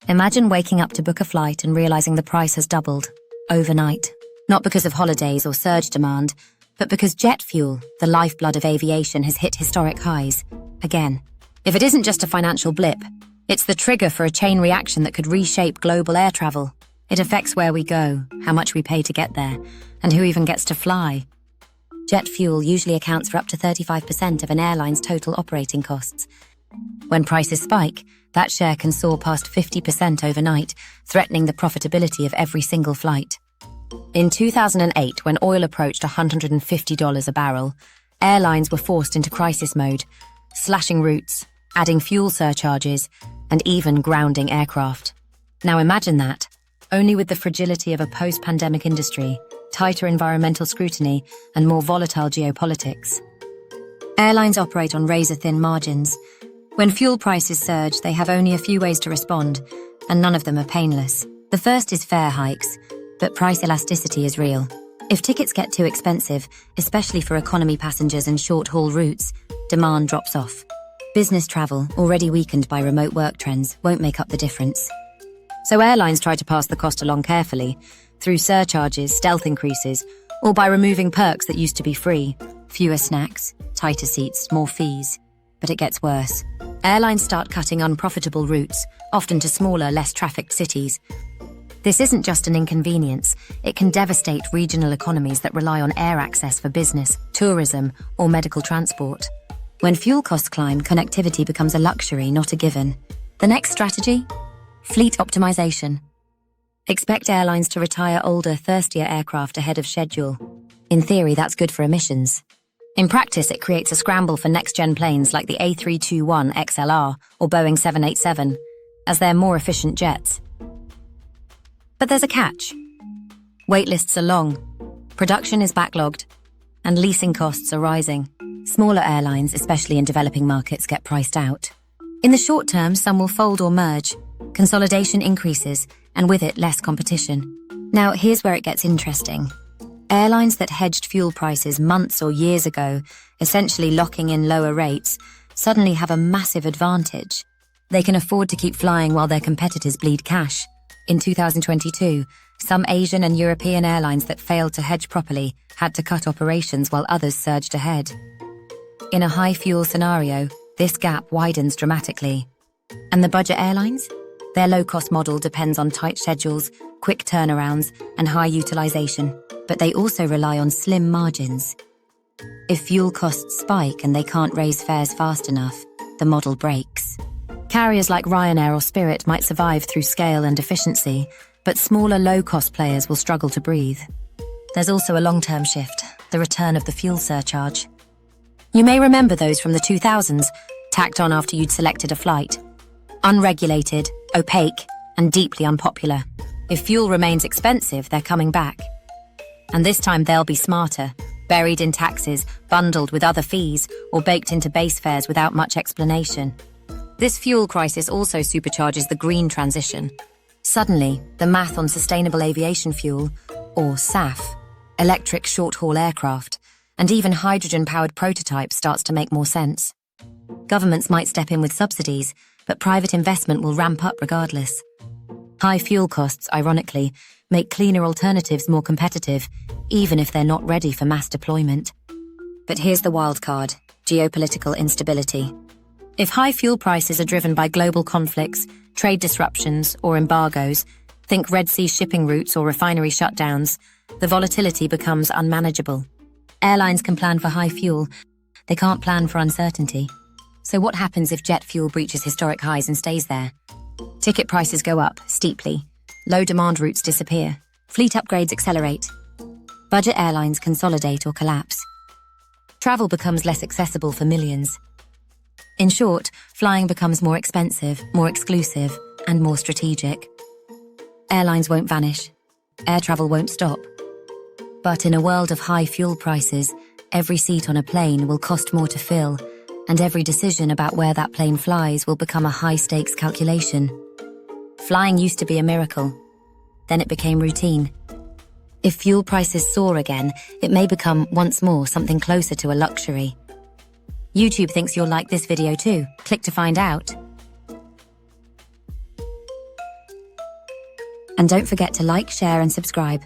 Imagine waking up to book a flight and realizing the price has doubled overnight. Not because of holidays or surge demand, but because jet fuel, the lifeblood of aviation, has hit historic highs again. If it isn't just a financial blip, it's the trigger for a chain reaction that could reshape global air travel. It affects where we go, how much we pay to get there, and who even gets to fly. Jet fuel usually accounts for up to 35% of an airline's total operating costs. When prices spike, that share can soar past 50% overnight, threatening the profitability of every single flight. In 2008, when oil approached $150 a barrel, airlines were forced into crisis mode, slashing routes, adding fuel surcharges, and even grounding aircraft. Now imagine that, only with the fragility of a post-pandemic industry, tighter environmental scrutiny, and more volatile geopolitics. Airlines operate on razor-thin margins. When fuel prices surge, they have only a few ways to respond, and none of them are painless. The first is fare hikes, but price elasticity is real. If tickets get too expensive, especially for economy passengers and short-haul routes, demand drops off. Business travel, already weakened by remote work trends, won't make up the difference. So airlines try to pass the cost along carefully, through surcharges, stealth increases, or by removing perks that used to be free. Fewer snacks, tighter seats, more fees. But it gets worse. Airlines start cutting unprofitable routes, often to smaller, less trafficked cities. This isn't just an inconvenience, it can devastate regional economies that rely on air access for business, tourism, or medical transport. When fuel costs climb, connectivity becomes a luxury, not a given. The next strategy? Fleet optimization. Expect airlines to retire older, thirstier aircraft ahead of schedule. In theory, that's good for emissions. In practice, it creates a scramble for next-gen planes like the A321XLR or Boeing 787, as they're more efficient jets. But there's a catch. Waitlists are long, production is backlogged, and leasing costs are rising. Smaller airlines, especially in developing markets, get priced out. In the short term, some will fold or merge. Consolidation increases, and with it, less competition. Now, here's where it gets interesting. Airlines that hedged fuel prices months or years ago, essentially locking in lower rates, suddenly have a massive advantage. They can afford to keep flying while their competitors bleed cash. In 2022, some Asian and European airlines that failed to hedge properly had to cut operations while others surged ahead. In a high fuel scenario, this gap widens dramatically. And the budget airlines? Their low-cost model depends on tight schedules, quick turnarounds, and high utilization, but they also rely on slim margins. If fuel costs spike and they can't raise fares fast enough, the model breaks. Carriers like Ryanair or Spirit might survive through scale and efficiency, but smaller low-cost players will struggle to breathe. There's also a long-term shift, the return of the fuel surcharge. You may remember those from the 2000s, tacked on after you'd selected a flight. Unregulated, opaque, and deeply unpopular. If fuel remains expensive, they're coming back. And this time they'll be smarter, buried in taxes, bundled with other fees, or baked into base fares without much explanation. This fuel crisis also supercharges the green transition. Suddenly, the math on sustainable aviation fuel, or SAF, electric short-haul aircraft, and even hydrogen-powered prototypes starts to make more sense. Governments might step in with subsidies, but private investment will ramp up regardless. High fuel costs, ironically, make cleaner alternatives more competitive, even if they're not ready for mass deployment. But here's the wild card: geopolitical instability. If high fuel prices are driven by global conflicts, trade disruptions, or embargoes, think Red Sea shipping routes or refinery shutdowns, the volatility becomes unmanageable. Airlines can plan for high fuel, they can't plan for uncertainty. So what happens if jet fuel breaches historic highs and stays there? Ticket prices go up steeply. Low demand routes disappear. Fleet upgrades accelerate. Budget airlines consolidate or collapse. Travel becomes less accessible for millions. In short, flying becomes more expensive, more exclusive, and more strategic. Airlines won't vanish. Air travel won't stop. But in a world of high fuel prices, every seat on a plane will cost more to fill, and every decision about where that plane flies will become a high-stakes calculation. Flying used to be a miracle. Then it became routine. If fuel prices soar again, it may become, once more, something closer to a luxury. YouTube thinks you'll like this video too. Click to find out. And don't forget to like, share, and subscribe.